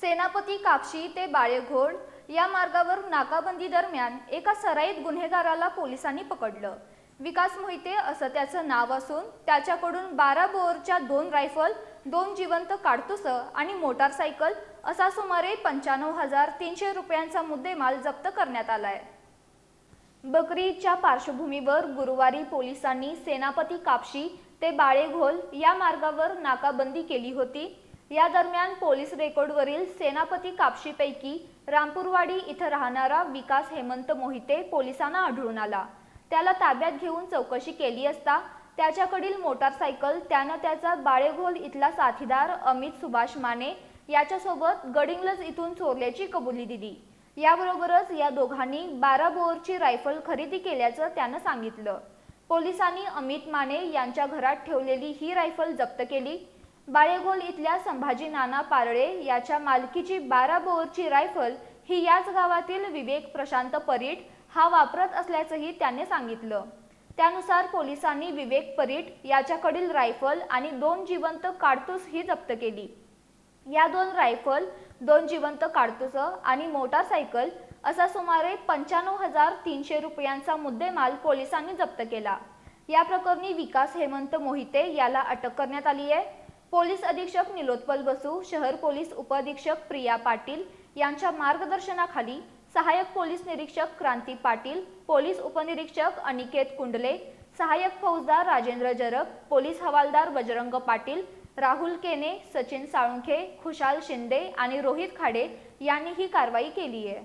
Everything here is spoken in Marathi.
सेनापती कापशी ते बाळेघोड या मार्गावर नाकाबंदी दरम्यान एका सराईत गुन्हेगाराला पोलिसांनी पकडलं। विकास मोहिते असं त्याचं नाव असून त्याच्याकडून 12 बोअरच्या 2 रायफल, 2 जिवंत काडतुस आणि मोटारसायकल असा सुमारे 95,300 रुपयांचा मुद्देमाल जप्त करण्यात आलाय। बकरी ईदच्या पार्श्वभूमीवर गुरुवारी पोलिसांनी सेनापती कापशी ते बाळेघोल या मार्गावर नाकाबंदी केली होती। या दरम्यान पोलीस रेकॉर्डवरील सेनापती कापशीपैकी रामपूरवाडी इथं राहणारा विकास हेमंत मोहिते पोलिसांना आढळून आला। त्याला ताब्यात घेऊन चौकशी केली असता त्याच्याकडील मोटारसायकल त्यानं त्याचा बाळेघोल इथला साथीदार अमित सुभाष माने याच्यासोबत गडिंग्लज इथून चोरल्याची कबुली दिली। याबरोबरच या दोघांनी 12 बोअरची रायफल खरेदी केल्याचं त्यानं सांगितलं। पोलिसांनी अमित माने यांच्या घरात ठेवलेली ही रायफल जप्त केली। बाळेघोल इथल्या संभाजी नाना पारळे याच्या मालकीची 12 बोअरची रायफल ही याच गावातील विवेक प्रशांत परीट हा वापरत असल्याचंही त्याने सांगितलं। त्यानुसार पोलिसांनी विवेक परीट याच्याकडील रायफल आणि 2 जिवंत काडतूस ही जप्त केली। या 2 रायफल, 2 जिवंत काडतूस आणि मोटारसायकल असा सुमारे 95,300 रुपयांचा मुद्देमाल पोलिसांनी जप्त केला। या प्रकरणी विकास हेमंत मोहिते याला अटक करण्यात आली आहे। पोलीस अधीक्षक निलोत्पल बसू, शहर पोलीस उपअधीक्षक प्रिया पाटील यांच्या मार्गदर्शनाखाली सहाय्यक पोलीस निरीक्षक क्रांती पाटील, पोलीस उपनिरीक्षक अनिकेत कुंडले, सहाय्यक फौजदार राजेंद्र जरग, पोलीस हवालदार बजरंग पाटील, राहुल केने, सचिन साळुंखे, खुशाल शिंदे आणि रोहित खाडे यांनी ही कारवाई केली आहे।